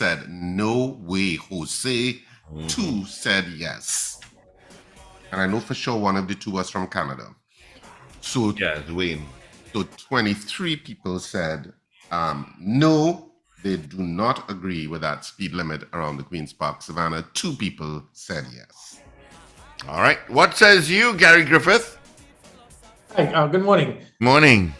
said no way. Jose, 2 said yes. And I know for sure one of the 2 was from Canada. So, Dwayne. So 23 people said no, they do not agree with that speed limit around the Queen's Park Savannah. 2 people said yes. All right. What says you, Gary Griffith? Hi, good morning. Morning.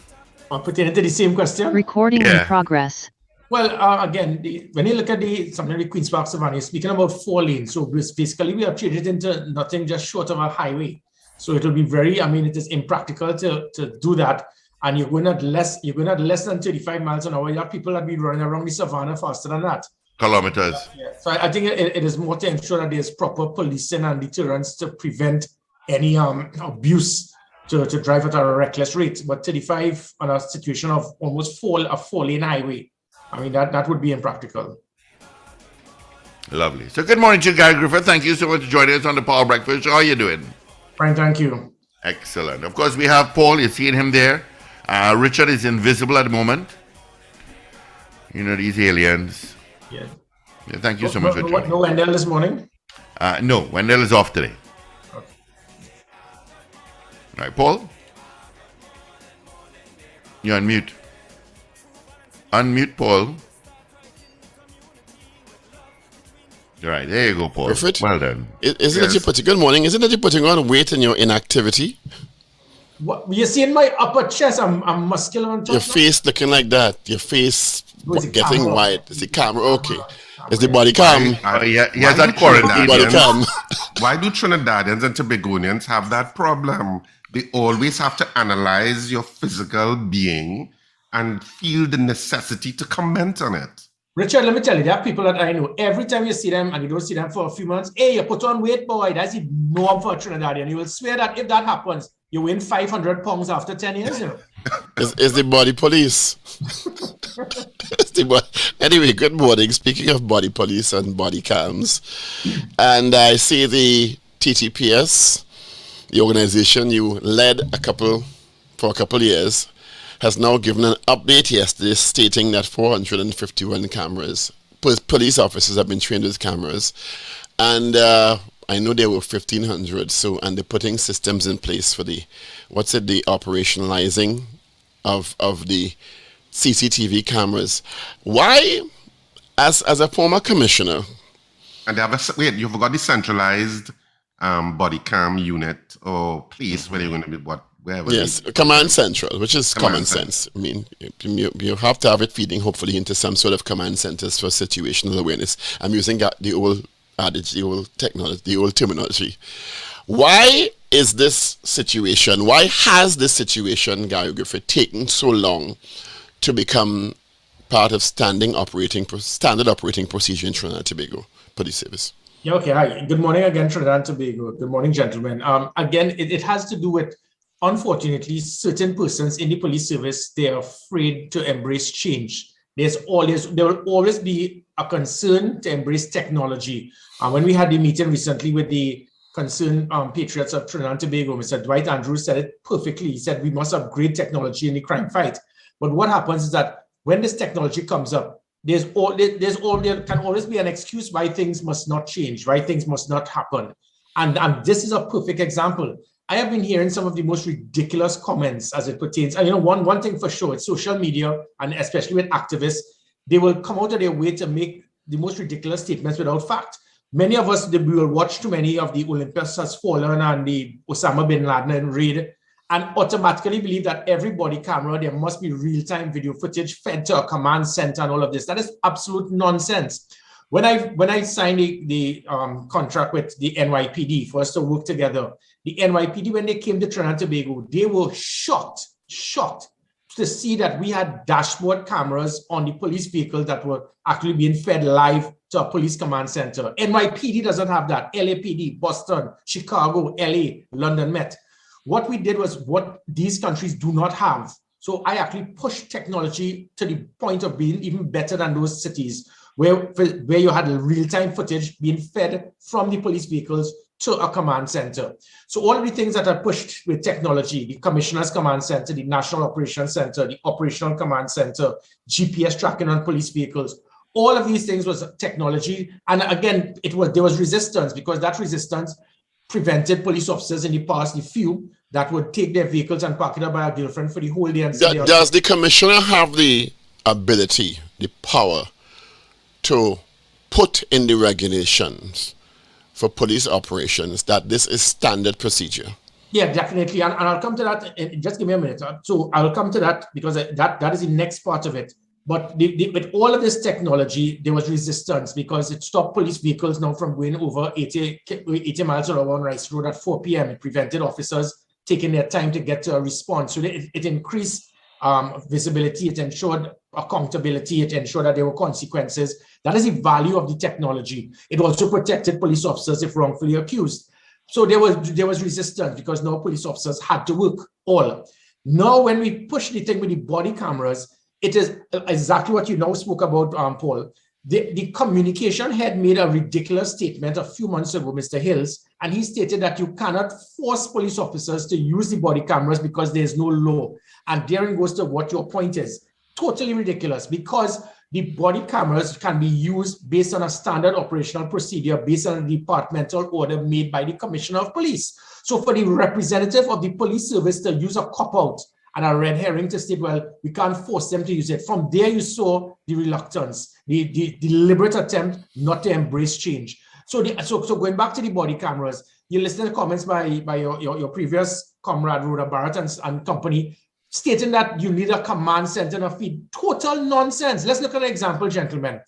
Pertaining to the same question. Recording in progress. Well, again, when you look at something like Queen's Park Savannah, you're speaking about 4 lanes. So basically, we have treated it into nothing just short of a highway. So it will be it is impractical to do that. And you're going at less than 35 miles an hour. You have people that be running around the savannah faster than that. Kilometers. So I think it is more to ensure that there's proper policing and deterrence to prevent any abuse to drive at a reckless rate. But 35 on a situation of almost a 4-lane highway, that would be impractical. Lovely. So good morning to you, Gary Griffith. Thank you so much for joining us on the Power Breakfast. How are you doing? Fine, thank you. Excellent. Of course, we have Paul. You're seeing him there. Richard is invisible at the moment. You know, these aliens. Yeah. Thank you so much for joining. No Wendell this morning? No, Wendell is off today. Okay. All right, Paul? You're on mute. Unmute, Paul. All right, there you go, Paul. Griffith? Well done. Good morning. Isn't it you're putting on weight in your inactivity? What, you're seeing my upper chest? I'm muscular on top. Your face looking like that. Your face getting wide. Is the camera okay? Is the body cam? He has that quarantine. Why do Trinidadians and Tobagonians have that problem? They always have to analyze your physical being and feel the necessity to comment on it. Richard, let me tell you, there are people that I know. Every time you see them and you don't see them for a few months, hey, you put on weight, boy. That's the norm for a Trinidadian. You will swear that if that happens, you win 500 pounds after 10 years. You know? Is the body police? Anyway, good morning. Speaking of body police and body cams, and I see the TTPS, the organization you led for a couple of years, has now given an update yesterday stating that 451 cameras, police officers have been trained with cameras, and I know there were 1,500. And they're putting systems in place for the operationalizing of the CCTV cameras. Why, as a former commissioner, and they have you forgot the centralized body cam unit or place where you're going to be wherever. Yes, command central, which is common sense. I mean, you have to have it feeding hopefully into some sort of command centers for situational awareness. I'm using the old adage, the old technology, the old terminology. Why is this situation? Why has this situation, Gary Griffith, taken so long to become part of standard operating procedure in Trinidad and Tobago Police Service? Yeah, okay. Hi. Good morning again, Trinidad and Tobago. Good morning, gentlemen. Again, it has to do with, unfortunately, certain persons in the police service, they're afraid to embrace change. There will always be a concern to embrace technology. When we had the meeting recently with the concerned patriots of Trinidad and Tobago, Mr. Dwight Andrews said it perfectly. He said we must upgrade technology in the crime fight. But what happens is that when this technology comes up, there can always be an excuse why things must not change, why things must not happen. And this is a perfect example. I have been hearing some of the most ridiculous comments as it pertains. And one thing for sure, it's social media, and especially with activists, they will come out of their way to make the most ridiculous statements without fact. Many of us, we will watch too many of the Olympus Has Fallen and the Osama bin Laden raid and automatically believe that every body camera, there must be real-time video footage fed to a command center and all of this. That is absolute nonsense. When I signed the contract with the NYPD for us to work together, the NYPD, when they came to Trinidad and Tobago, they were shocked to see that we had dashboard cameras on the police vehicle that were actually being fed live to a police command center. NYPD doesn't have that. LAPD, Boston, Chicago, LA, London Met. What we did was what these countries do not have. So I actually pushed technology to the point of being even better than those cities where you had real-time footage being fed from the police vehicles to a command center. So all of the things that are pushed with technology, the Commissioner's Command Center, the National Operations Center, the Operational Command Center, GPS tracking on police vehicles, All of these things was technology. And again, there was resistance, because that resistance prevented police officers in the past, the few that would take their vehicles and park it up by a girlfriend for the whole day. And Does the commissioner have the ability, the power to put in the regulations for police operations that this is standard procedure? Yeah, definitely. And I'll come to that. Just give me a minute. So I'll come to that, because that is the next part of it. But with all of this technology, there was resistance, because it stopped police vehicles now from going over 80 miles an hour on Rice Road at 4 p.m. It prevented officers taking their time to get to a response. So it increased visibility, it ensured accountability, it ensured that there were consequences. That is the value of the technology. It also protected police officers if wrongfully accused. So there was resistance, because now police officers had to work all. Now, when we push the thing with the body cameras, it is exactly what you now spoke about, Paul. The communication head made a ridiculous statement a few months ago, Mr. Hills, and he stated that you cannot force police officers to use the body cameras because there's no law. And therein goes to what your point is. Totally ridiculous, because the body cameras can be used based on a standard operational procedure, based on a departmental order made by the Commissioner of Police. So for the representative of the police service to use a cop-out and a red herring to state, well, we can't force them to use it. From there, you saw the reluctance, the deliberate attempt not to embrace change. So going back to the body cameras, you listen to comments by your previous comrade, Rhoda Barrett and company, stating that you need a command center and a feed. Total nonsense. Let's look at an example, gentlemen.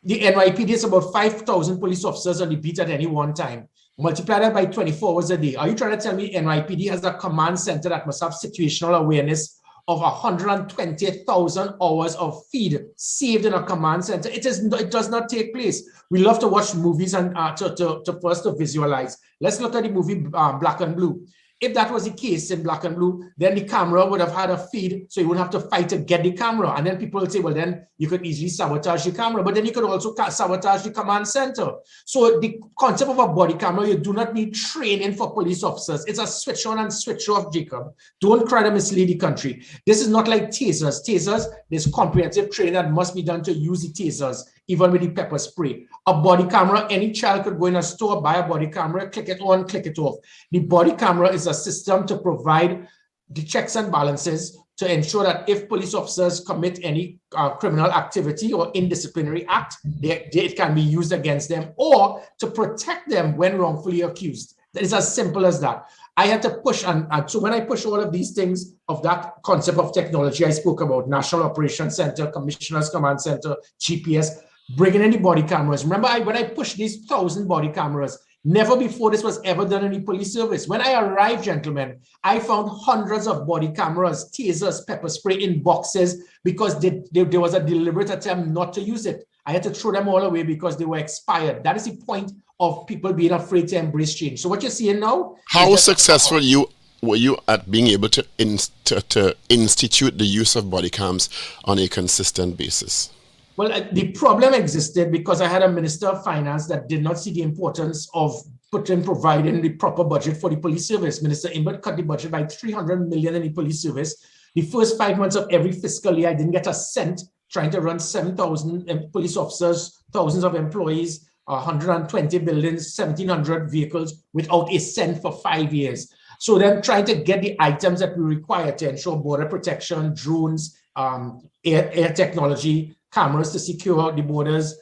The NYPD is about 5,000 police officers on the beat at any one time. Multiply that by 24 hours a day. Are you trying to tell me NYPD has a command center that must have situational awareness of 120,000 hours of feed saved in a command center? It does not take place. We love to watch movies and to visualize. Let's look at the movie Black and Blue. If that was the case in Black and Blue, then the camera would have had a feed, so you wouldn't have to fight to get the camera. And then people would say, well, then you could easily sabotage the camera, but then you could also sabotage the command center. So the concept of a body camera, you do not need training for police officers. It's a switch on and switch off, Jacob. Don't try to mislead the country. This is not like tasers. Tasers, there's comprehensive training that must be done to use the tasers, even with the pepper spray. A body camera, any child could go in a store, buy a body camera, click it on, click it off. The body camera is a system to provide the checks and balances to ensure that if police officers commit any criminal activity or indisciplinary act, it can be used against them, or to protect them when wrongfully accused. That is as simple as that. I had to push, and so when I push all of these things of that concept of technology I spoke about, National Operations Center, Commissioner's Command Center, GPS, bringing in the body cameras. Remember, when I pushed these 1,000 body cameras, never before this was ever done in the police service. When I arrived, gentlemen, I found hundreds of body cameras, tasers, pepper spray in boxes, because there was a deliberate attempt not to use it. I had to throw them all away because they were expired. That is the point of people being afraid to embrace change. So what you're seeing now— How successful were you at being able to institute the use of body cams on a consistent basis? Well, the problem existed because I had a Minister of Finance that did not see the importance of providing the proper budget for the police service. Minister Imbert cut the budget by 300 million in the police service. The first 5 months of every fiscal year, I didn't get a cent, trying to run 7,000 police officers, thousands of employees, 120 buildings, 1,700 vehicles, without a cent for 5 years. So then trying to get the items that we require to ensure border protection, drones, air technology, cameras to secure the borders,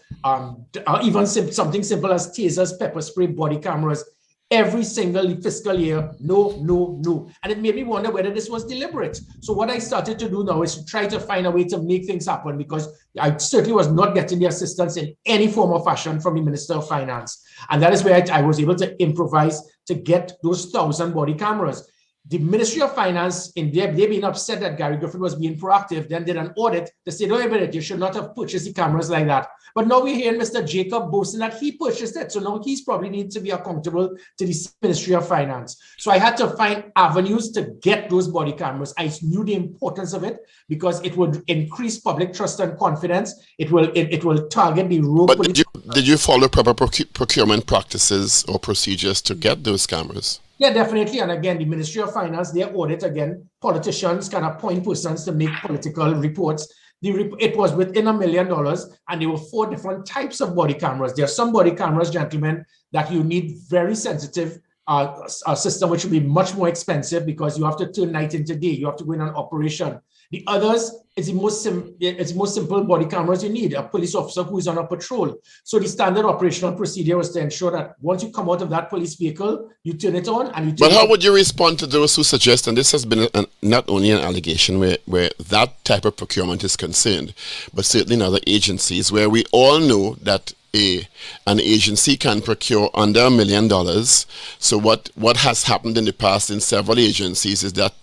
even something simple as tasers, pepper spray, body cameras, every single fiscal year, no. And it made me wonder whether this was deliberate. So what I started to do now is to try to find a way to make things happen, because I certainly was not getting the assistance in any form or fashion from the Minister of Finance. And that is where I was able to improvise to get those 1,000 body cameras. The Ministry of Finance, in they being upset that Gary Griffith was being proactive, then did an audit to say, no, you should not have purchased the cameras like that. But now we're hearing Mr. Jacob boasting that he purchased it. So now he's probably needs to be accountable to the Ministry of Finance. So I had to find avenues to get those body cameras. I knew the importance of it because it would increase public trust and confidence. It will target the rogue But police. did you follow proper procurement practices or procedures to get those cameras? Yeah, definitely. And again, the Ministry of Finance, their audit, again, politicians can appoint persons to make political reports. It was within $1 million, and there were 4 different types of body cameras. There are some body cameras, gentlemen, that you need very sensitive a system, which will be much more expensive because you have to turn night into day. You have to go in on operation. The others is the most simple body cameras you need, a police officer who is on a patrol. So the standard operational procedure was to ensure that once you come out of that police vehicle, you turn it on and you turn But it how on. would you respond to those who suggest, and this has been not only an allegation where that type of procurement is concerned, but certainly in other agencies where we all know that an agency can procure under $1 million. So what has happened in the past in several agencies is that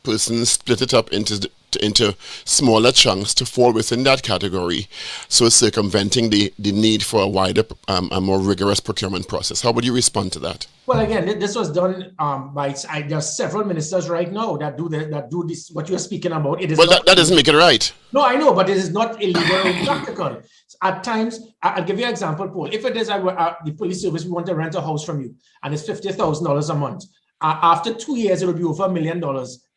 persons split it up into smaller chunks to fall within that category, so circumventing the need for a wider, a more rigorous procurement process. How would you respond to that? Well, again, this was done by there are several ministers right now that do this. What you are speaking about, it is. Well, not, that doesn't make it right. No, I know, but it is not illegal or impractical. At times, I'll give you an example, Paul. If it is the police service, we want to rent a house from you, and it's $50,000 a month. After 2 years, it will be over $1 million.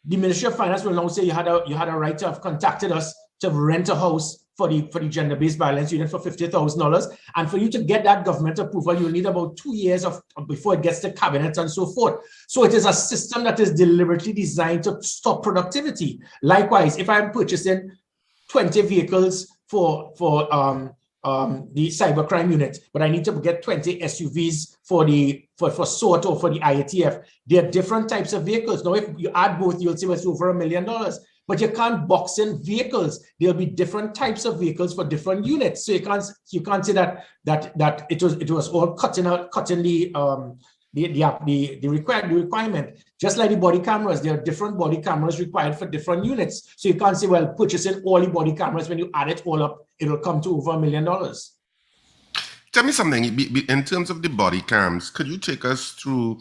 The Ministry of Finance will now say you had a right to have contacted us to rent a house for the gender-based violence unit for $50,000, and for you to get that government approval, you'll need about 2 years before it gets to cabinet and so forth. So it is a system that is deliberately designed to stop productivity. Likewise, if I'm purchasing 20 vehicles for the cybercrime unit, but I need to get 20 SUVs for SORT or for the IATF. There are different types of vehicles. Now, if you add both, you'll see it's over $1 million. But you can't box in vehicles. There'll be different types of vehicles for different units. So you can't say that it was all cutting the requirement. Just like the body cameras, there are different body cameras required for different units. So you can't say, well, purchasing all the body cameras, when you add it all up, it'll come to over $1 million. Tell me something, in terms of the body cams, could you take us through,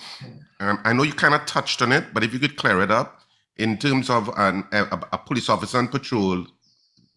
I know you kind of touched on it, but if you could clear it up, in terms of a police officer on patrol,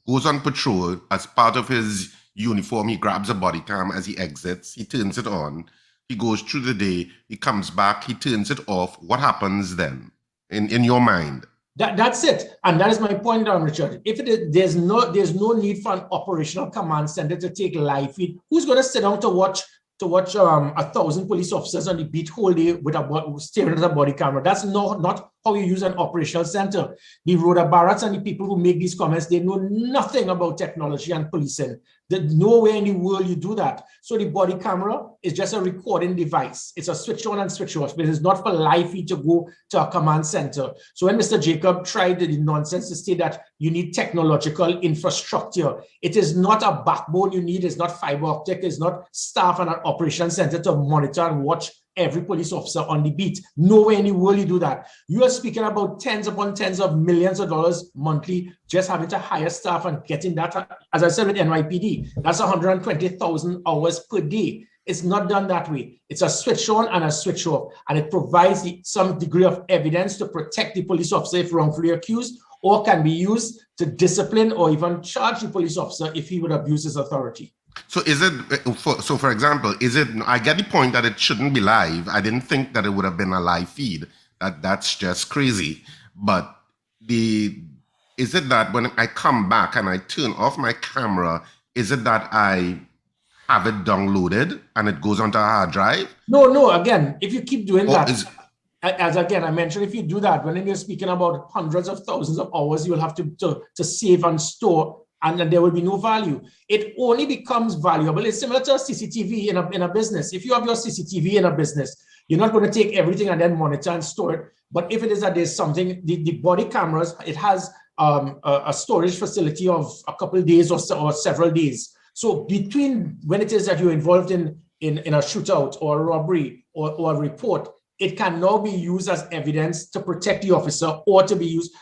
goes on patrol, as part of his uniform, he grabs a body cam as he exits, he turns it on, he goes through the day, he comes back, he turns it off. What happens then, in your mind? That's it, and that is my point, Richard. If there's no need for an operational command center to take live feed. Who's going to sit down to watch 1,000 police officers on the beat whole day with staring at a body camera? That's not how you use an operational center. The Ragoobarsingh and the people who make these comments, they know nothing about technology and policing. There's nowhere in the world you do that. So the body camera is just a recording device. It's a switch on and switch off, but it's not for live feed to go to a command center. So when Mr. Jacob tried the nonsense to say that you need technological infrastructure, it is not a backbone you need. It's not fiber optic. It's not staff and an operation center to monitor and watch every police officer on the beat. Nowhere in the world you do that. You are speaking about tens upon tens of millions of dollars monthly, just having to hire staff and getting that. As I said with NYPD, that's 120,000 hours per day. It's not done that way. It's a switch on and a switch off, and it provides some degree of evidence to protect the police officer if wrongfully accused, or can be used to discipline or even charge the police officer if he would abuse his authority. So for example, I get the point that it shouldn't be live. I didn't think that it would have been a live feed. That's just crazy. But is it that when I come back and I turn off my camera, is it that I have it downloaded and it goes onto a hard drive? No. Again, if you keep doing that, as again I mentioned, if you do that, when you're speaking about hundreds of thousands of hours, you will have to save and store, and then there will be no value. It only becomes valuable. It's similar to a CCTV in a business. If you have your CCTV in a business, you're not going to take everything and then monitor and store it. But if it is that there's something, the body cameras, it has a storage facility of a couple of days or several days. So between when it is that you're involved in a shootout or a robbery or a report, it can now be used as evidence to protect the officer or to be used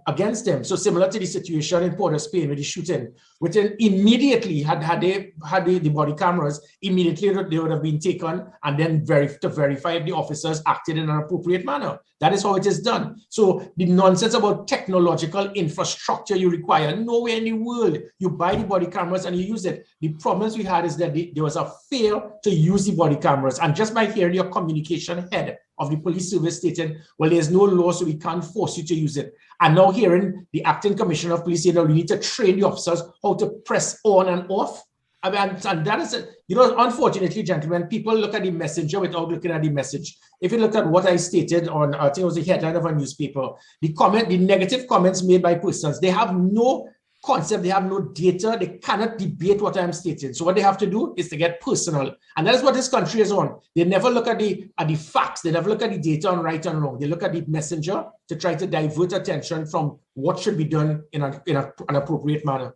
against them. So similar to the situation in Port of Spain with the shooting, within immediately had they had the body cameras, immediately they would have been taken and then to verify if the officers acted in an appropriate manner. That is how it is done. So the nonsense about technological infrastructure you require, nowhere in the world. You buy the body cameras and you use it. The problems we had is that there was a fear to use the body cameras. And just by hearing your communication head of the police service stating, well, there's no law, so we can't force you to use it. And now hearing the acting commissioner of police saying, no, we need to train the officers how to press on and off. I mean, and that is, unfortunately, gentlemen, people look at the messenger without looking at the message. If you look at what I stated on, I think it was the headline of a newspaper, the negative comments made by persons, they have no concept, they have no data, they cannot debate what I'm stating. So what they have to do is to get personal. And that is what this country is on. They never look at the facts, they never look at the data on right and wrong. They look at the messenger to try to divert attention from what should be done in an appropriate manner.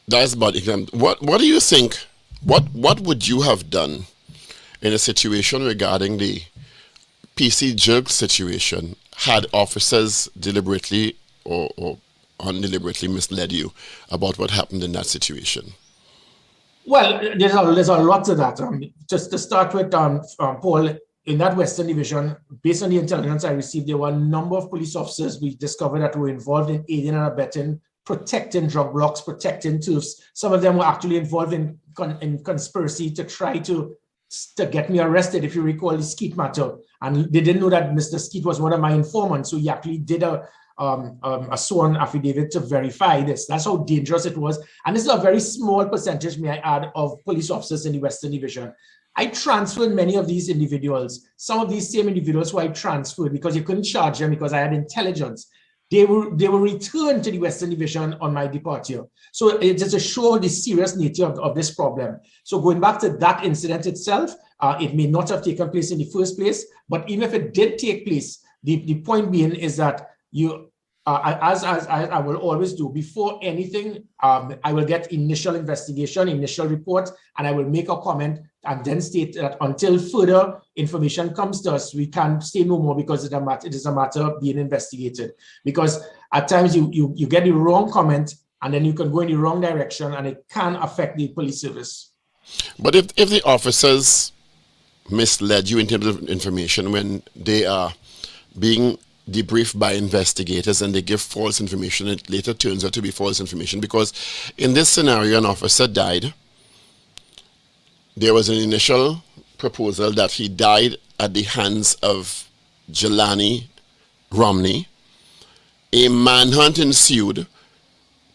That's about it. What do you think? What would you have done in a situation regarding the PC jerk situation had officers deliberately or undeliberately misled you about what happened in that situation? Well, there's a lot to that. Just to start with, Paul, in that Western Division, based on the intelligence I received, there were a number of police officers we discovered that were involved in aiding and abetting, protecting drug blocks, protecting turfs. Some of them were actually involved in conspiracy to try to get me arrested, if you recall the Skeet matter. And they didn't know that Mr. Skeet was one of my informants, so he actually did a sworn affidavit to verify this. That's how dangerous it was. And this is a very small percentage, may I add, of police officers in the Western Division. I transferred many of these individuals, some of these same individuals who I transferred because you couldn't charge them because I had intelligence. They were returned to the Western Division on my departure. So it is to show the serious nature of this problem. So going back to that incident itself, it may not have taken place in the first place, but even if it did take place, the point being is that as I will always do, before anything, I will get initial investigation, initial report, and I will make a comment and then state that until further information comes to us, we can say no more because it is a matter being investigated. Because at times you get the wrong comment and then you can go in the wrong direction and it can affect the police service. But if the officers misled you in terms of information when they are being debriefed by investigators and they give false information, it later turns out to be false information, because in this scenario an officer died. There was an initial proposal that he died at the hands of Jelani Romney. A manhunt ensued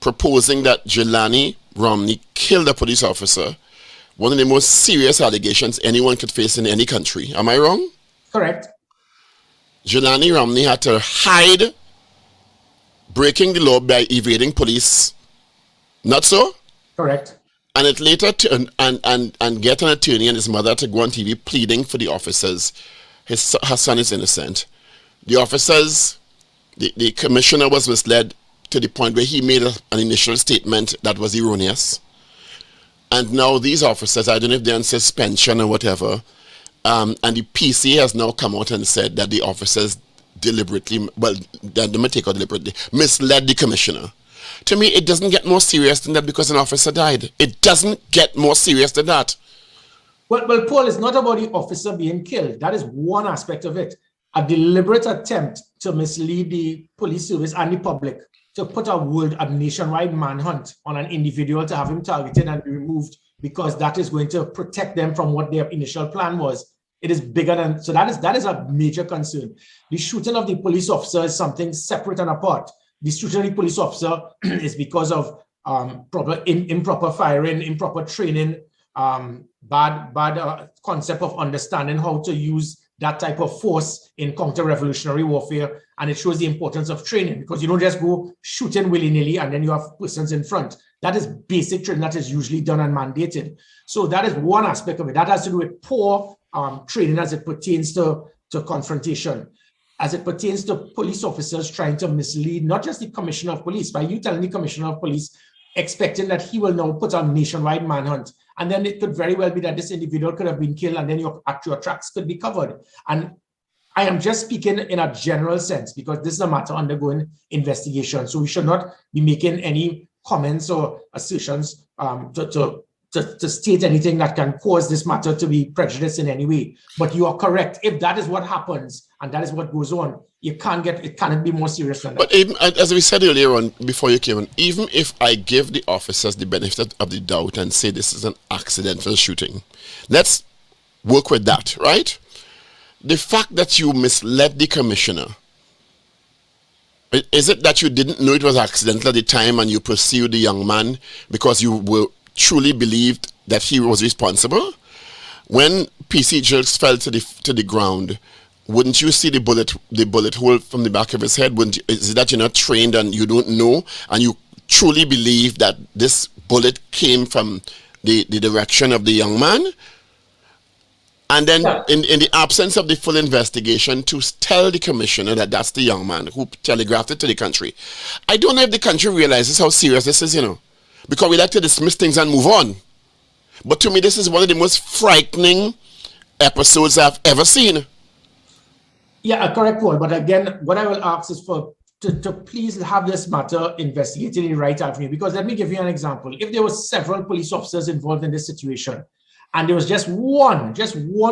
proposing that Jelani Romney killed a police officer, one of the most serious allegations anyone could face in any country. Am I wrong? Correct. Jelani Romney had to hide, breaking the law by evading police. Not so? Correct. And it later turned and get an attorney and his mother to go on TV pleading for the officers. Her son is innocent. The officers, the commissioner was misled to the point where he made an initial statement that was erroneous. And now these officers, I don't know if they're on suspension or whatever, and the PC has now come out and said that the officers deliberately, misled the commissioner. To me, it doesn't get more serious than that because an officer died. It doesn't get more serious than that. Well, Paul, it's not about the officer being killed. That is one aspect of it. A deliberate attempt to mislead the police service and the public, to put a nationwide manhunt on an individual, to have him targeted and removed because that is going to protect them from what their initial plan was. It is bigger than, so that is a major concern. The shooting of the police officer is something separate and apart. The shooting of the police officer is because of improper firing, improper training, bad concept of understanding how to use that type of force in counter-revolutionary warfare. And it shows the importance of training, because you don't just go shooting willy-nilly and then you have persons in front. That is basic training that is usually done and mandated. So that is one aspect of it. That has to do with poor training as it pertains to confrontation. As it pertains to police officers trying to mislead, not just the commissioner of police, by you telling the commissioner of police, expecting that he will now put on nationwide manhunt. And then it could very well be that this individual could have been killed and then your actual tracks could be covered. And I am just speaking in a general sense because this is a matter undergoing investigation. So we should not be making any comments or assertions to state anything that can cause this matter to be prejudiced in any way. But you are correct. If that is what happens and that is what goes on, it cannot be more serious than that. But even, as we said earlier on, before you came in, even if I give the officers the benefit of the doubt and say this is an accidental shooting, let's work with that, right? The fact that you misled the commissioner, is it that you didn't know it was accidental at the time and you pursued the young man because you were truly believed that he was responsible? When PC Jilks fell to the ground, wouldn't you see the bullet hole from the back of his head? Is it that you're not trained and you don't know and you truly believe that this bullet came from the direction of the young man? And then in the absence of the full investigation, to tell the commissioner that that's the young man who telegraphed it to the country. I don't know if the country realizes how serious this is, because we like to dismiss things and move on. But to me, this is one of the most frightening episodes I've ever seen. Yeah, correct, Paul. But again, what I will ask is to please have this matter investigated in the right avenue. Because let me give you an example. If there were several police officers involved in this situation, and there was just one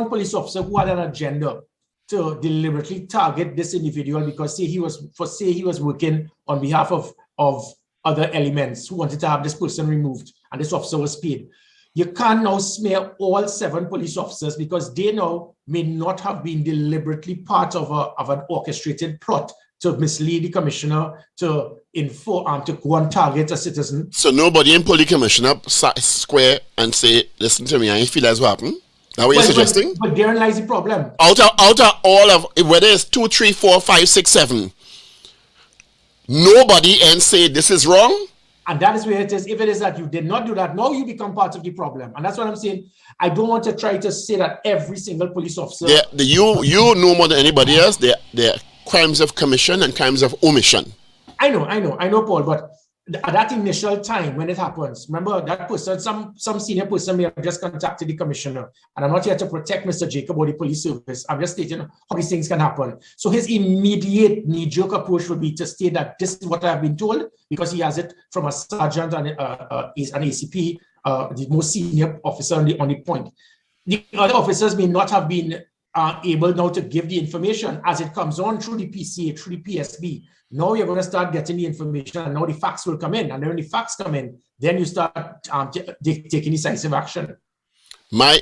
police officer who had an agenda to deliberately target this individual because he was working on behalf of other elements who wanted to have this person removed, and this officer was paid. You can't now smear all 7 police officers because they now may not have been deliberately part of an orchestrated plot to mislead the commissioner, to inform, to go and target a citizen. So nobody in pull the commissioner square and say, listen to me, I feel that's what happened? That what you're suggesting? But therein lies the problem. Out of all of, whether it's 2, 3, 4, 5, 6, 7, nobody and say this is wrong? And that is where it is. If it is that you did not do that, now you become part of the problem. And that's what I'm saying. I don't want to try to say that every single police officer... You know more than anybody else. There are crimes of commission and crimes of omission. I know, Paul, but at that initial time when it happens, remember that person, some senior person may have just contacted the commissioner. And I'm not here to protect Mr. Jacob or the police service. I'm just stating how these things can happen. So his immediate knee-jerk approach would be to state that this is what I've been told, because he has it from a sergeant and an ACP, the most senior officer on the point. The other officers may not have been able now to give the information as it comes on through the PCA, through the PSB. Now you're going to start getting the information, and now the facts will come in. And then when the facts come in, then you start taking decisive action. My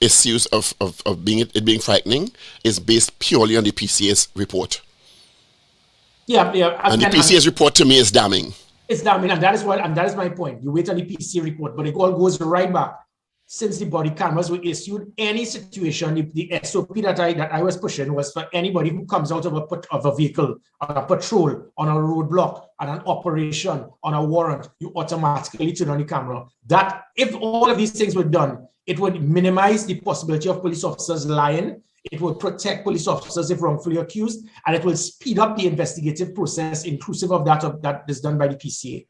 issues of being frightening is based purely on the PCA's report. Yeah. And the PCA's report to me is damning. It's damning, and that is my point. You wait on the PCA report, but it all goes right back. Since the body cameras were issued, any situation, the SOP that I was pushing was for anybody who comes out of a vehicle, on a patrol, on a roadblock, on an operation, on a warrant, you automatically turn on the camera. That, if all of these things were done, it would minimize the possibility of police officers lying. It would protect police officers if wrongfully accused, and it will speed up the investigative process, inclusive of that is done by the PCA.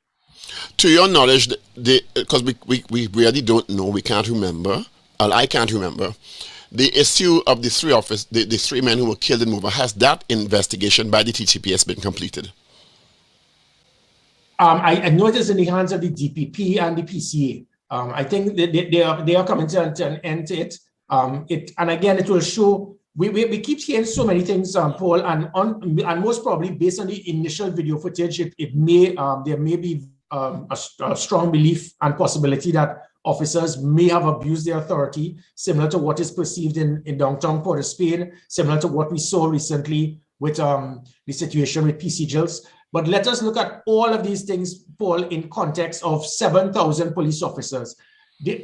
To your knowledge, because we really don't know, we can't remember, and I can't remember, the issue of the 3 men who were killed in Mova, has that investigation by the TTPS been completed? I know it is in the hands of the DPP and the PCA. I think they are coming to an end to it. And again, it will show. We keep hearing so many things, Paul, and most probably based on the initial video footage, there may be a strong belief and possibility that officers may have abused their authority, similar to what is perceived in downtown Port of Spain, similar to what we saw recently with the situation with PC Jilks. But let us look at all of these things, Paul, in context of 7,000 police officers.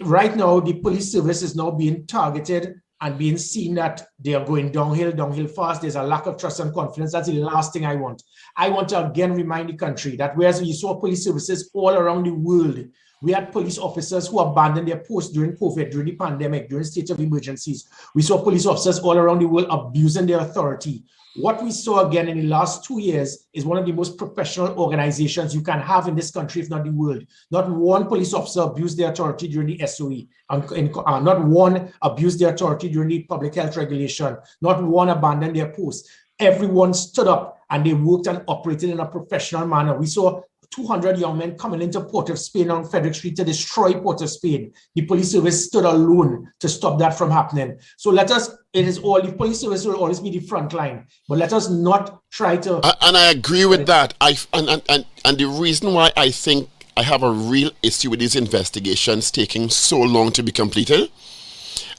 Right now, the police service is now being targeted and being seen that they are going downhill fast. There's a lack of trust and confidence. That's the last thing I want. I want to again remind the country that whereas you saw police services all around the world, we had police officers who abandoned their posts during COVID, during the pandemic, during state of emergencies. We saw police officers all around the world abusing their authority. What we saw again in the last 2 years is one of the most professional organizations you can have in this country, if not the world. Not one police officer abused their authority during the SOE. Not one abused their authority during the public health regulation. Not one abandoned their posts. Everyone stood up and they worked and operated in a professional manner. We saw 200 young men coming into Port of Spain on Frederick Street to destroy Port of Spain. The police service stood alone to stop that from happening. So the police service will always be the front line, but let us not try to... And I agree with that. And the reason why I think I have a real issue with these investigations taking so long to be completed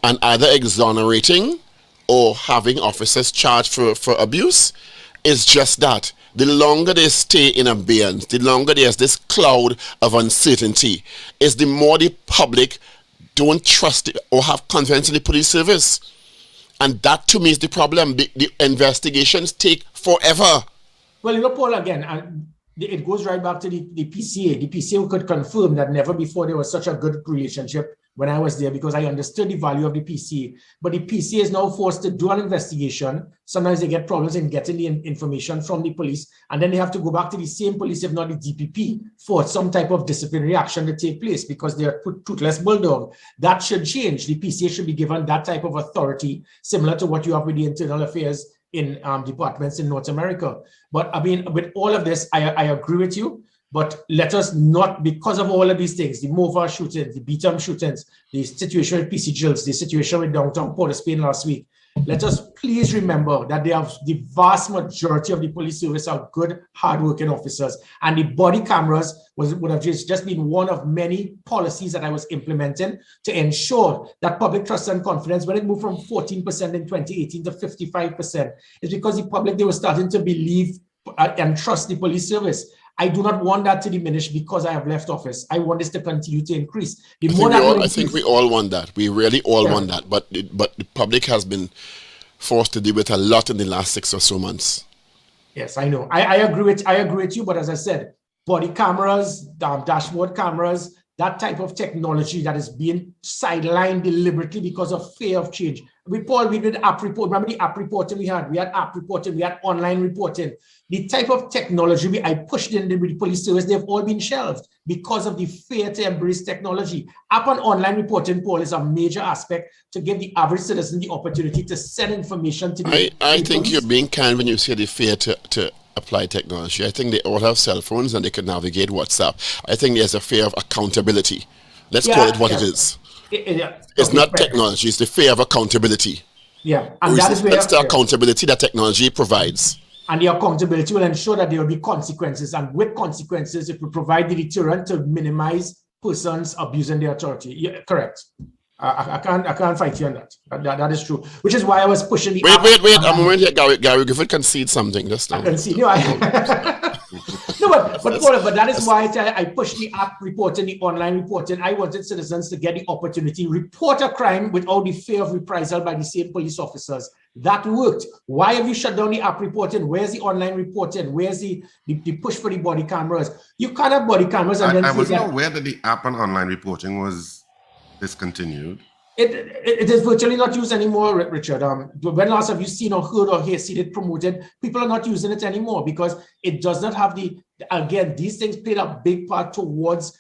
and either exonerating or having officers charged for abuse. It's just that the longer they stay in abeyance, the longer there's this cloud of uncertainty, is the more the public don't trust it or have confidence in the police service. And that to me is the problem. The investigations take forever. Well, Paul, again, it goes right back to the PCA. The PCA could confirm that never before there was such a good relationship when I was there, because I understood the value of the PCA. But the PCA is now forced to do an investigation. Sometimes they get problems in getting the information from the police, and then they have to go back to the same police, if not the DPP, for some type of disciplinary action to take place because they are toothless bulldog. That should change. The PCA should be given that type of authority, similar to what you have with the internal affairs in departments in North America. But I mean, with all of this, I agree with you. But let us not, because of all of these things, the Mova shootings, the Beetham shootings, the situation with PC Jills, the situation with downtown Port of Spain last week, let us please remember that the vast majority of the police service are good, hardworking officers. And the body cameras would have just been one of many policies that I was implementing to ensure that public trust and confidence, when it moved from 14% in 2018 to 55%, is because the public, they were starting to believe and trust the police service. I do not want that to diminish because I have left office. I want this to continue to increase. I think we all want that. We really all want that. But the public has been forced to deal with a lot in the last 6 or so months. Yes, I know. I agree with you. But as I said, body cameras, dashboard cameras, that type of technology that is being sidelined deliberately because of fear of change. We did app report. Remember the app reporting we had? We had app reporting. We had online reporting. The type of technology I pushed in the police service, they've all been shelved because of the fear to embrace technology. App and online reporting, Paul, is a major aspect to give the average citizen the opportunity to send information to the I think you're being kind when you say the fear to apply technology. I think they all have cell phones and they can navigate WhatsApp. I think there's a fear of accountability. Let's call it what it is. It's not technology, it's the fear of accountability. Yeah, and that is where it's the accountability that technology provides. And the accountability will ensure that there will be consequences, and with consequences, it will provide the deterrent to minimize persons abusing their authority. Yeah, correct. I can't fight you on that. That is true. Which is why I was pushing the. Wait. A moment here, Gary Griffith concede something this time. I concede. But that is why I pushed the app reporting, the online reporting. I wanted citizens to get the opportunity to report a crime without the fear of reprisal by the same police officers. That worked. Why have you shut down the app reporting? Where's the online reporting? Where's the push for the body cameras? You can't have body cameras and then I wasn't aware that the app and online reporting was discontinued. It is virtually not used anymore, Richard. When last have you seen or heard or seen it promoted? People are not using it anymore because it does not have again, these things played a big part towards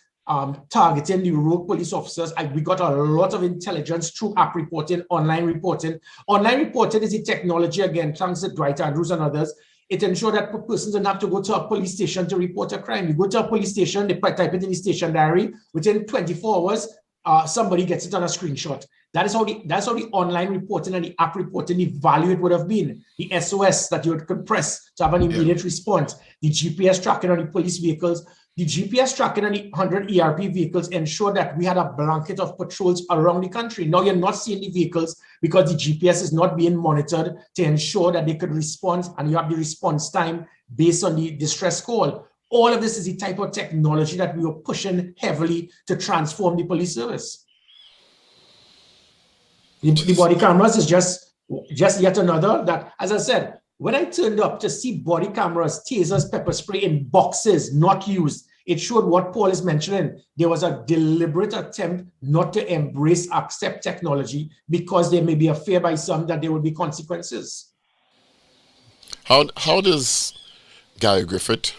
targeting the rogue police officers. We got a lot of intelligence through app reporting, online reporting. Online reporting is a technology, again, thanks to Dwight Andrews and others. It ensures that persons don't have to go to a police station to report a crime. You go to a police station, they type it in the station diary. Within 24 hours, somebody gets it on a screenshot. That's how the online reporting and the app reporting, the value it would have been. The SOS that you would compress to have an immediate response. The GPS tracking on the police vehicles. The GPS tracking on the 100 ERP vehicles ensure that we had a blanket of patrols around the country. Now you're not seeing the vehicles because the GPS is not being monitored to ensure that they could respond, and you have the response time based on the distress call. All of this is the type of technology that we were pushing heavily to transform the police service. The body cameras is just yet another that, as I said, when I turned up to see body cameras, tasers, pepper spray in boxes not used, it showed what Paul is mentioning. There was a deliberate attempt not to accept technology because there may be a fear by some that there will be consequences. How does Gary Griffith,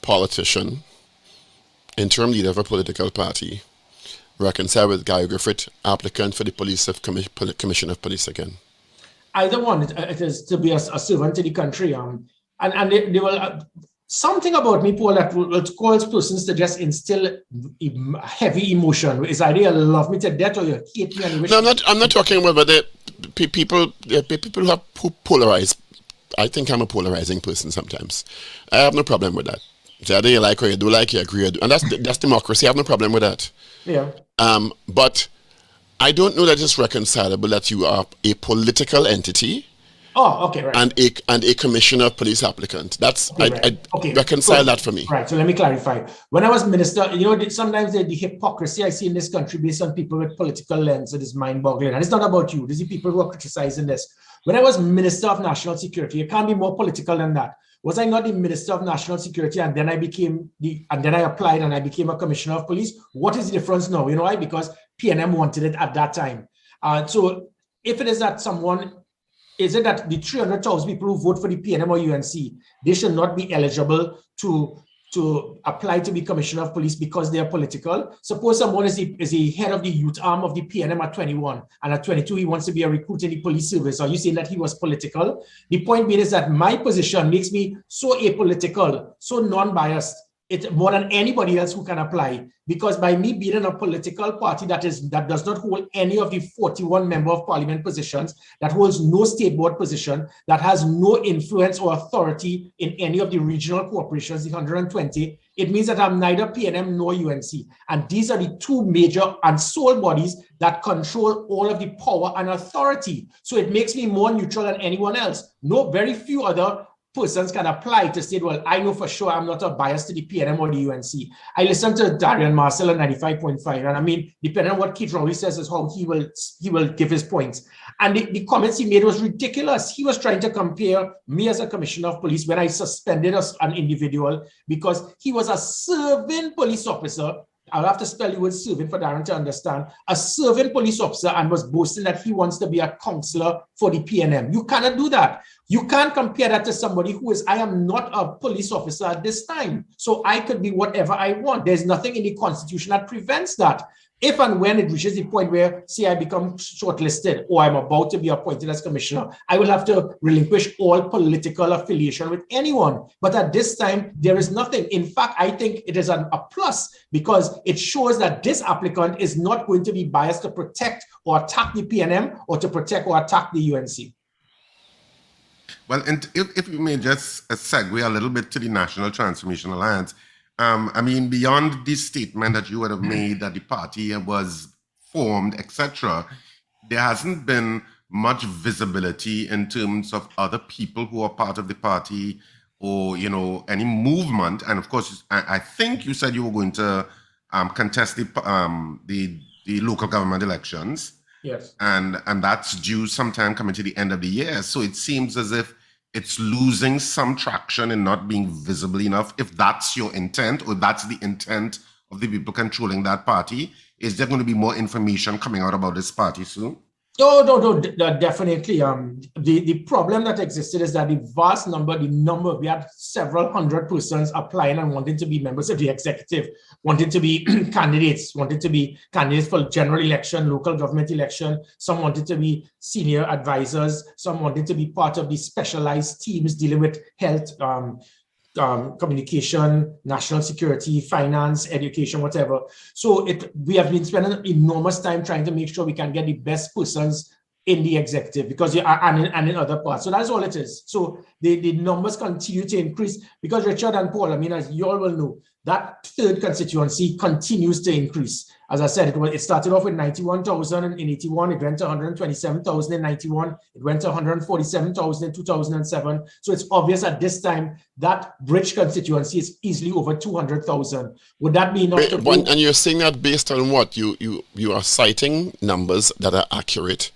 politician, interim leader of a political party, reconcile with Gary Griffith, applicant for the Commission of Police again? Either one. It is to be a servant to the country. And they will something about me, Paul, that will cause persons to just instill heavy emotion. Is either you love me to death or you hate me. And no, I'm not talking about the people who polarize. I think I'm a polarizing person sometimes. I have no problem with that. It's either you like or you do like, you agree or do. And that's democracy. I have no problem with that. Yeah. But I don't know that it's reconcilable that you are a political entity Oh, okay, right. and a commissioner of police applicant. That's Okay, right. I reconcile that for me. Right. So let me clarify. When I was minister, sometimes the hypocrisy I see in this country based on people with political lens, it is mind-boggling. And it's not about you. These are people who are criticizing this. When I was Minister of National Security, it can't be more political than that. Was I not the Minister of National Security and then I applied and I became a Commissioner of Police? What is the difference now? You know why? Because PNM wanted it at that time. So if it is that is it that the 300,000 people who vote for the PNM or UNC, they should not be eligible to apply to be Commissioner of Police because they are political? Suppose someone is the head of the youth arm of the PNM at 21, and at 22 he wants to be a recruit in the police service. Are you saying that he was political? The point being is that my position makes me so apolitical, so non-biased, it's more than anybody else who can apply, because by me being in a political party that does not hold any of the 41 member of parliament positions, that holds no state board position, that has no influence or authority in any of the regional corporations, the 120, it means that I'm neither PNM nor UNC. And these are the two major and sole bodies that control all of the power and authority. So it makes me more neutral than anyone else. No, very few other persons can apply to say, well, I know for sure I'm not a bias to the PNM or the UNC. I listened to Darian Marcel on 95.5, and I mean, depending on what Keith Rowley says is how he will give his points. And the comments he made was ridiculous. He was trying to compare me as a commissioner of police when I suspended an individual because he was a serving police officer. I'll have to spell the word serving for Darren to understand. A serving police officer, and was boasting that he wants to be a counselor for the PNM. You cannot do that. You can't compare that to somebody who is, I am not a police officer at this time, so I could be whatever I want. There's nothing in the Constitution that prevents that. If and when it reaches the point where, say, I become shortlisted or I'm about to be appointed as commissioner, I will have to relinquish all political affiliation with anyone. But at this time, there is nothing. In fact, I think it is a plus because it shows that this applicant is not going to be biased to protect or attack the PNM or to protect or attack the UNC. Well, and if you may just segue a little bit to the National Transformation Alliance, I mean, beyond this statement that you would have made that the party was formed, etc., there hasn't been much visibility in terms of other people who are part of the party or, any movement. And of course, I think you said you were going to contest the local government elections. Yes. And that's due sometime coming to the end of the year. So it seems as if it's losing some traction and not being visible enough. If that's your intent, or that's the intent of the people controlling that party, is there going to be more information coming out about this party soon? No, definitely. The problem that existed is that we had several hundred persons applying and wanting to be members of the executive, wanting to be candidates for general election, local government election. Some wanted to be senior advisors. Some wanted to be part of the specialized teams dealing with health, communication, national security, finance, education, whatever. So we have been spending enormous time trying to make sure we can get the best persons in the executive because and in other parts. So that's all it is. So the numbers continue to increase because Richard and Paul, I mean, as you all will know, that third constituency continues to increase. As I said, it started off with 91,000 in 81, it went to 127,000 in 91, it went to 147,000 in 2007. So it's obvious at this time that bridge constituency is easily over 200,000. Would that be enough to vote? And you're saying that based on what? You are citing numbers that are accurate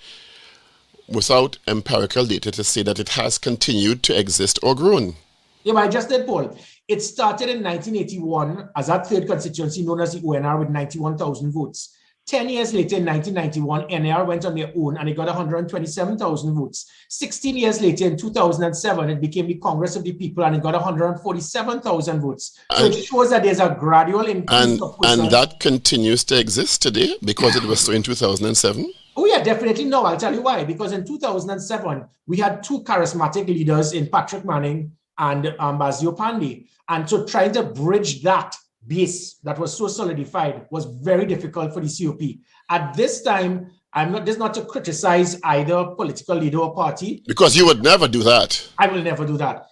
without empirical data to say that it has continued to exist or grown. Yeah, but I just did, Paul. It started in 1981 as that third constituency known as the ONR with 91,000 votes. 10 years later, in 1991, NAR went on their own and it got 127,000 votes. 16 years later, in 2007, it became the Congress of the People and it got 147,000 votes. So it shows that there's a gradual increase. And that continues to exist today because it was so in 2007? Oh yeah, definitely. No, I'll tell you why. Because in 2007, we had two charismatic leaders in Patrick Manning and Basio Pandey. And so trying to bridge that base that was so solidified was very difficult for the COP. At this time, this is not to criticize either political leader or party. Because you would never do that. I will never do that.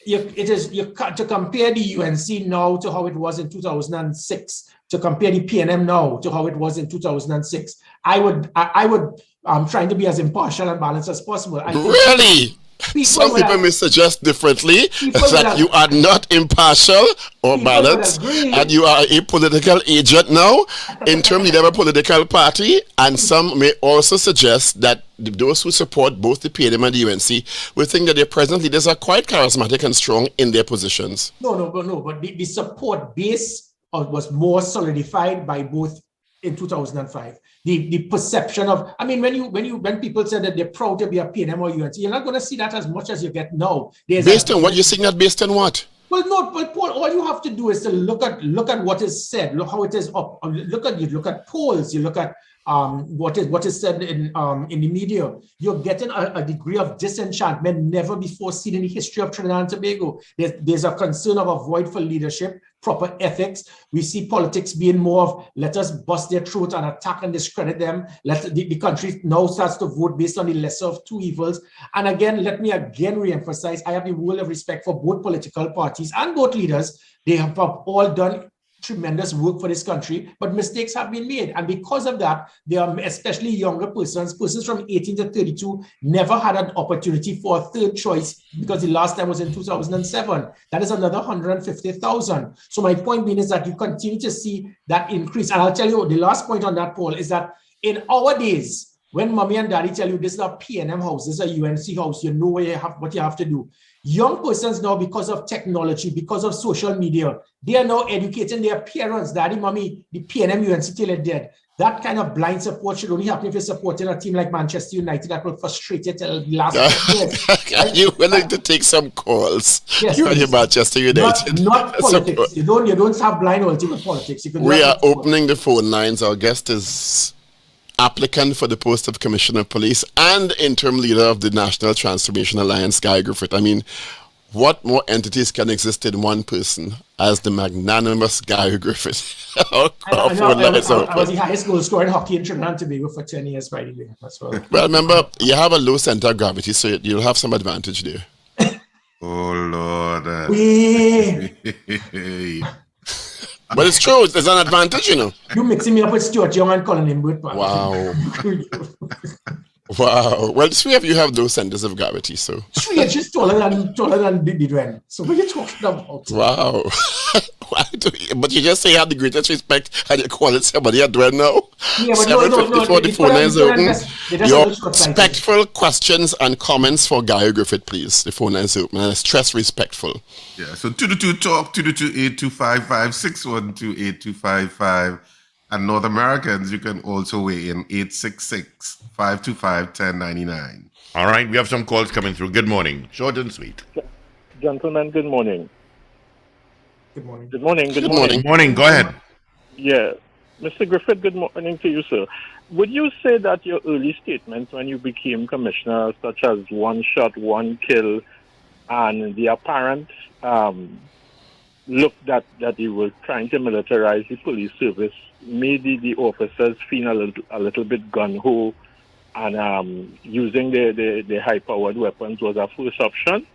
to compare the UNC now to how it was in 2006, to compare the PNM now to how it was in 2006. I'm trying to be as impartial and balanced as possible. Really? Some people may suggest differently that you are not impartial or balanced, and you are a political agent now in terms of a political party. And some may also suggest that those who support both the PNM and the UNC will think that their present leaders are quite charismatic and strong in their positions. No, but the support base was more solidified by both in 2005. The perception of, I mean, when people say that they're proud to be a PNM or UNC, you're not going to see that as much as you get now. Based on what you're saying, that based on what? Well, no, but Paul, all you have to do is to look at what is said, look how it is up. Look at polls, you look at what is said in the media. You're getting a degree of disenchantment never before seen in the history of Trinidad and Tobago. There's a concern of a void for leadership, proper ethics. We see politics being more of let us bust their throat and attack and discredit them. The country now starts to vote based on the lesser of two evils. And again, let me again reemphasize, I have the world of respect for both political parties and both leaders. They have all done tremendous work for this country, but mistakes have been made. And because of that, there are especially younger persons from 18 to 32, never had an opportunity for a third choice because the last time was in 2007. That is another 150,000. So my point being is that you continue to see that increase. And I'll tell you, the last point on that, Paul, is that in our days, when mommy and daddy tell you this is a PNM house, this is a UNC house, you know what you have to do. Young persons now, because of technology, because of social media, they are now educating their parents, daddy, mommy, the PNM UNC till they're dead. That kind of blind support should only happen if you're supporting a team like Manchester United that will frustrate you till the last years. Are you willing to take some calls? Yes, You're Manchester United. Not politics. You don't have blind loyalty with politics. We are opening the phone lines. Our guest is applicant for the post of Commissioner of Police and interim leader of the National Transformation Alliance, Guy Griffith. I mean, what more entities can exist in one person as the magnanimous Guy Griffith? I was the highest goal scorer in hockey in Trinidad and Tobago for 10 years, by the way, as well. Well, remember, you have a low center of gravity, so you'll have some advantage there. Oh, Lord. But it's true. There's an advantage, you know. You mixing me up with Stuart Young and calling him Bert. Wow. Wow. Well, three of you have those centers of gravity, so. 3 inches taller than Dwayne. So what are you talking about? Wow. But you just say you have the greatest respect and you call it somebody at Dwayne now? Yeah, but no. The phone lines open. Your respectful questions and comments for Guy Griffith, please. The phone lines open. And stress respectful. Yeah, so 222-TALK, 222-8255, 612-8255. And North Americans, you can also weigh in 866-525-1099. All right, we have some calls coming through. Good morning. Short and sweet. Gentlemen, good morning. Good morning. Good morning. Good morning. Go ahead. Yeah. Mr. Griffith, good morning to you, sir. Would you say that your early statements when you became commissioner, such as one shot, one kill, and the apparent look that you were trying to militarize the police service, made the officers feel a little bit gun-ho, and using the high-powered weapons was a first option?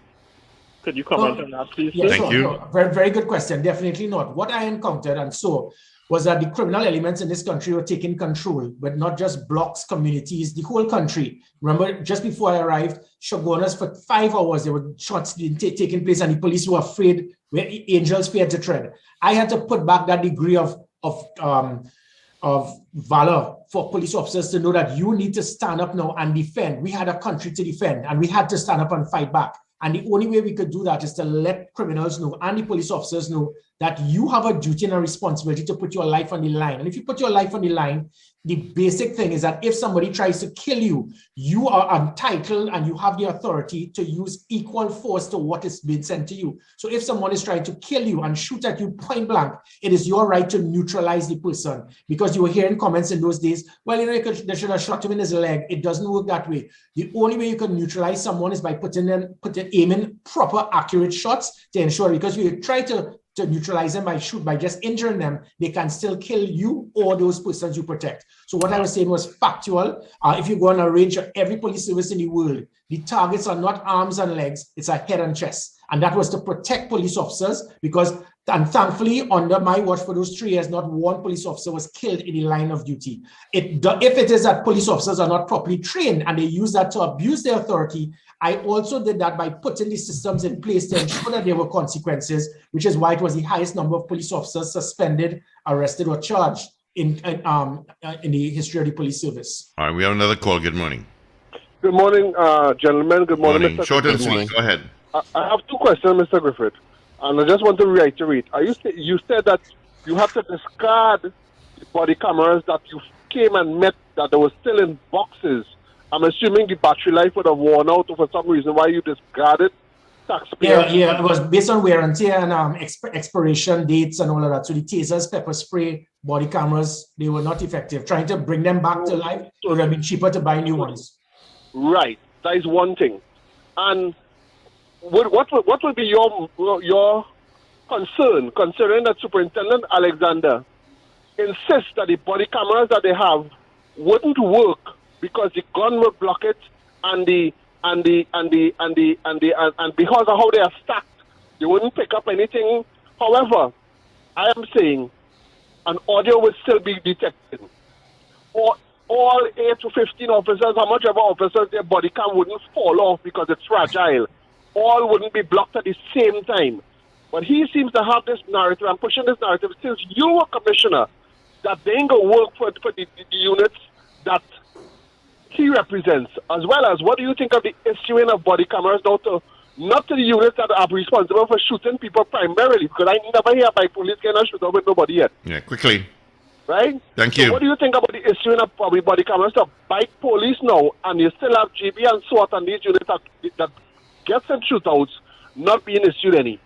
Could you comment on that, please? Yes, Thank you. No, very, very good question. Definitely not. What I encountered and saw was that the criminal elements in this country were taking control, but not just blocks, communities, the whole country. Remember, just before I arrived, Shogunas for 5 hours, there were shots taking place and the police were afraid, where angels feared to tread. I had to put back that degree of valor for police officers to know that you need to stand up now and defend. We had a country to defend and we had to stand up and fight back. And the only way we could do that is to let criminals know and the police officers know that you have a duty and a responsibility to put your life on the line. And if you put your life on the line, the basic thing is that if somebody tries to kill you, you are entitled and you have the authority to use equal force to what is being sent to you. So if someone is trying to kill you and shoot at you point blank, it is your right to neutralize the person. Because you were hearing comments in those days, well, you know, they should have shot him in his leg. It doesn't work that way. The only way you can neutralize someone is by aiming proper, accurate shots to ensure, because if you try to to neutralize them by just injuring them, they can still kill you or those persons you protect. So what I was saying was factual. If you go on a range of every police service in the world, the targets are not arms and legs, it's a head and chest. And that was to protect police officers because, and thankfully, under my watch for those 3 years, not one police officer was killed in the line of duty. If it is that police officers are not properly trained and they use that to abuse their authority, I also did that by putting the systems in place to ensure that there were consequences, which is why it was the highest number of police officers suspended, arrested, or charged in the history of the police service. All right, we have another call. Good morning. Good morning, gentlemen. Good morning, Mr. Short and Griffith. sweet. Go ahead. I have 2 questions, Mr. Griffith, and I just want to reiterate. You said that you have to discard the body cameras that you came and met that they were still in boxes. I'm assuming the battery life would have worn out for some reason why you discarded taxpayers. Yeah, it was based on wear and tear and expiration dates and all of that. So the tasers, pepper spray, body cameras, they were not effective. Trying to bring them back to life, it would have been cheaper to buy new ones. Right, that is one thing. And what would be your concern, considering that Superintendent Alexander insists that the body cameras that they have wouldn't work because the gun will block it, and because of how they are stacked, they wouldn't pick up anything. However, I am saying an audio will still be detected. Or all 8 to 15 officers, how much ever officers, their body cam wouldn't fall off because it's fragile. All wouldn't be blocked at the same time. But he seems to have this narrative, I'm pushing this narrative since you were commissioner, that they ain't going to work for the units that he represents, as well as what do you think of the issuing of body cameras now to, not to the units that are responsible for shooting people primarily, because I never hear by police getting a shootout with nobody yet. Yeah, quickly. Right? Thank you. So what do you think about the issuing of body cameras to bike police now, and you still have GB and SWAT and these units that gets in shootouts not being issued any?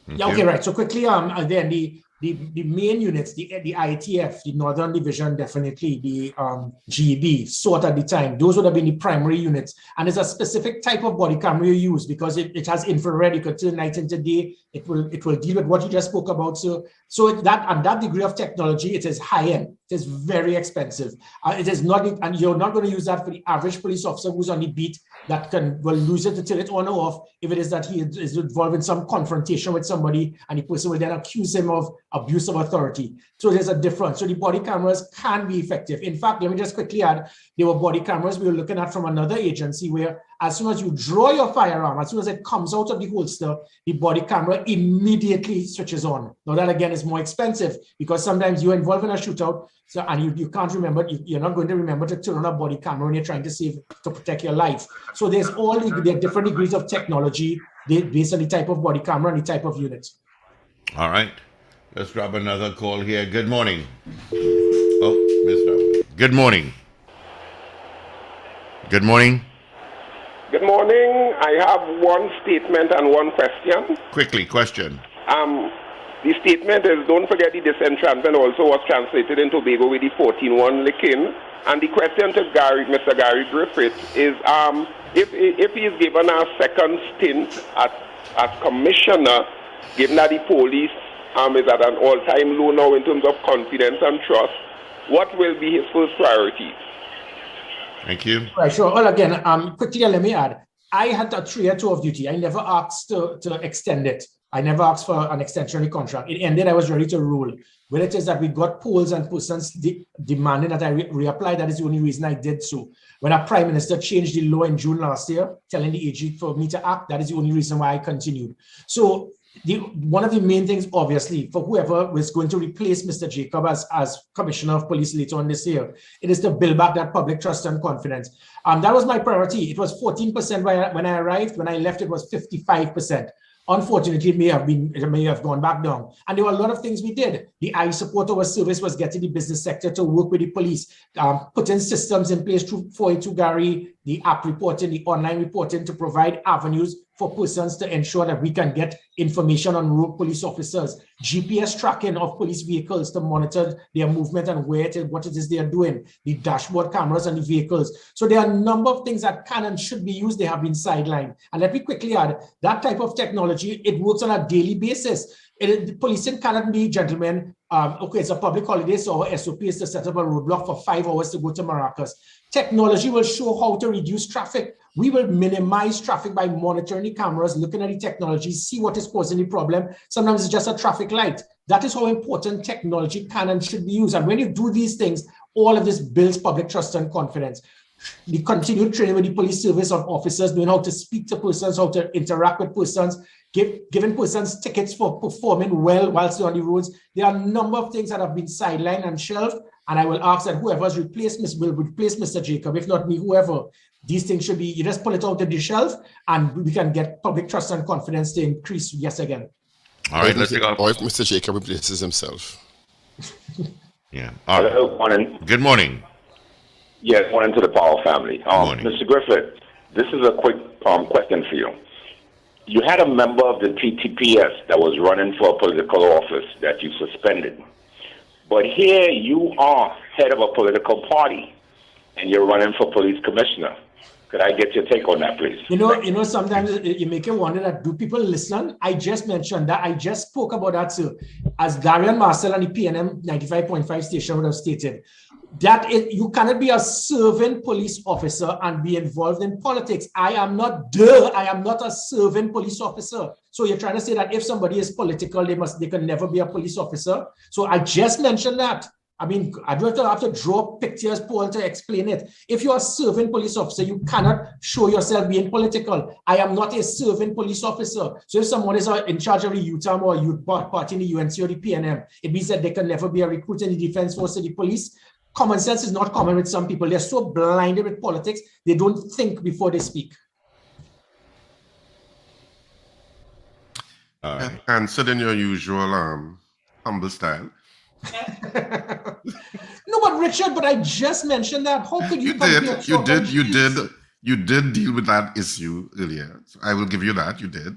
Yeah, okay, right. So quickly, then the main units, the ITF, the Northern Division, definitely the GB, SWAT at the time, those would have been the primary units. And there's a specific type of body camera you use because it has infrared. You can turn night into day. It will deal with what you just spoke about. So that degree of technology, it is high end. It is very expensive. It is not, and you're not going to use that for the average police officer who's on the beat that will lose it to turn it on or off if it is that he is involved in some confrontation with somebody and the person will then accuse him of abuse of authority. So there's a difference. So the body cameras can be effective. In fact, let me just quickly add, there were body cameras we were looking at from another agency where as soon as you draw your firearm, as soon as it comes out of the holster, the body camera immediately switches on. Now that again is more expensive because sometimes you're involved in a shootout and you can't remember, you're not going to remember to turn on a body camera when you're trying to protect your life. So there are different degrees of technology based on the type of body camera and the type of unit. All right. Let's grab another call here. Good morning. Oh, Mr. Good morning. Good morning. Good morning. I have one statement and one question. Quickly, question. The statement is, don't forget the disenchantment also was translated into Tobago with the 14-1 licking. And the question to Mr. Gary Griffith is, if he is given a second stint as commissioner, given that the police is at an all-time low now in terms of confidence and trust, what will be his first priority? Thank you. Right, sure. Well, again, quickly, let me add, I had a 3-year tour of duty. I never asked to extend it. I never asked for an extension of the contract. It ended, I was ready to rule. When it is that we got polls and persons demanding that I reapply, that is the only reason I did so. When our Prime Minister changed the law in June last year, telling the AG for me to act, that is the only reason why I continued. So one of the main things, obviously, for whoever was going to replace Mr. Jacob as Commissioner of Police later on this year, it is to build back that public trust and confidence. That was my priority. It was 14% when I arrived. When I left, it was 55%. Unfortunately, it may have gone back down. And there were a lot of things we did. The I Support Our Service was getting the business sector to work with the police, putting systems in place through 482 Gary, the app reporting, the online reporting to provide avenues for persons to ensure that we can get information on road police officers, GPS tracking of police vehicles to monitor their movement and what it is they are doing, the dashboard cameras on the vehicles. So there are a number of things that can and should be used. They have been sidelined. And let me quickly add, that type of technology, it works on a daily basis. The policing cannot be, gentlemen, okay, it's a public holiday, so our SOP is to set up a roadblock for 5 hours to go to Maracas. Technology will show how to reduce traffic. We will minimize traffic by monitoring the cameras, looking at the technology, see what is causing the problem. Sometimes it's just a traffic light. That is how important technology can and should be used. And when you do these things, all of this builds public trust and confidence. The continued training with the police service of officers, knowing how to speak to persons, how to interact with persons, giving persons tickets for performing well whilst they're on the roads. There are a number of things that have been sidelined and shelved. And I will ask that whoever has replaced will replace Mr. Jacob, if not me, whoever. These things should be, you just pull it out of the shelf and we can get public trust and confidence to increase yet again. All right, let's take off. Or if Mr. Jacob replaces himself. Yeah. All right. Hello, morning. Good morning. Yes, morning to the Powell family. Morning. Mr. Griffith, this is a quick question for you. You had a member of the TTPS that was running for a political office that you suspended. But here you are head of a political party and you're running for police commissioner. Could I get your take on that, please? You know, sometimes you make you wonder that, do people listen? I just mentioned that. I just spoke about that, sir. As Darian Marcel on the PNM 95.5 station would have stated, that you cannot be a serving police officer and be involved in politics. I am not a serving police officer. So you're trying to say that if somebody is political, they can never be a police officer. So I just mentioned that. I mean, I don't have to draw pictures, Paul, to explain it. If you're a serving police officer, you cannot show yourself being political. I am not a serving police officer. So if someone is in charge of the UTAM or youth party in the UNC or the PNM, it means that they can never be a recruit in the defense force or the police. Common sense is not common with some people. They're so blinded with politics, they don't think before they speak. Answered in your usual humble style. No, but Richard, but I just mentioned that. How could you You did deal with that issue earlier. So I will give you that. You did.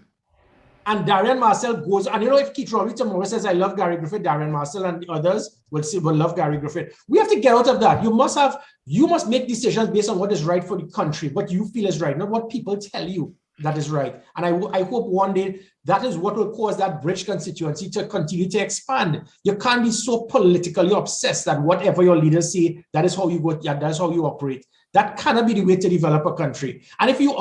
And Darian Marcel goes, and you know, if Keith Rowley tomorrow says, I love Gary Griffith, Darian Marcel and the others will love Gary Griffith. We have to get out of that. You must make decisions based on what is right for the country, what you feel is right, not what people tell you that is right. And I hope one day that is what will cause that bridge constituency to continue to expand. You can't be so politically obsessed that whatever your leaders say, that is how you go, that is how you operate. That cannot be the way to develop a country. And if you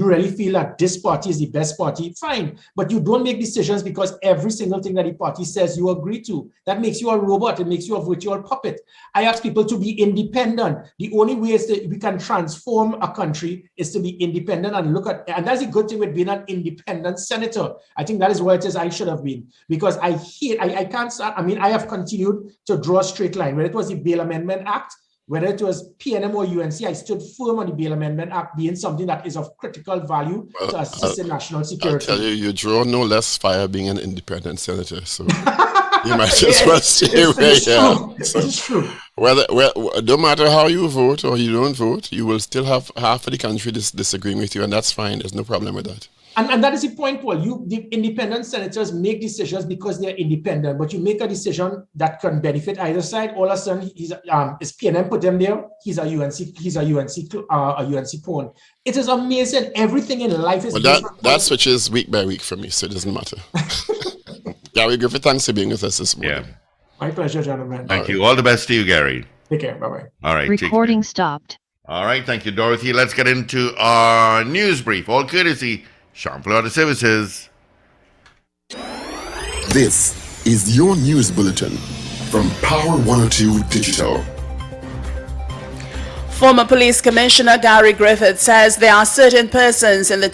really feel that this party is the best party, fine. But you don't make decisions because every single thing that the party says you agree to. That makes you a robot. It makes you a virtual puppet. I ask people to be independent. The only way is that we can transform a country is to be independent and look at, and that's a good thing with being an independent senator. I think that is what it is I should have been, because I can't start. I mean, I have continued to draw a straight line. Whether it was the Bail Amendment Act, whether it was PNM or UNC, I stood firm on the Bail Amendment Act being something that is of critical value to assist in national security. I'll tell you, you draw no less fire being an independent senator. So you might as well stay where you are. It's true. No matter how you vote or you don't vote, you will still have half of the country disagreeing with you, and that's fine. There's no problem with that. And that is the point, Paul. The independent senators make decisions because they're independent, but you make a decision that can benefit either side. All of a sudden, is PNM put them there? He's a UNC pawn. It is amazing. Everything in life is. Well, that switches week by week for me, so it doesn't matter. Gary Griffith, thanks for being with us this morning. Yeah. My pleasure, gentlemen. Thank you. All the best to you, Gary. Take care. Bye-bye. All right. Recording stopped. All right. Thank you, Dorothy. Let's get into our news brief. All courtesy Sean Florida Services. This is your news bulletin from Power 102 Digital. Former Police Commissioner Gary Griffith says there are certain persons in the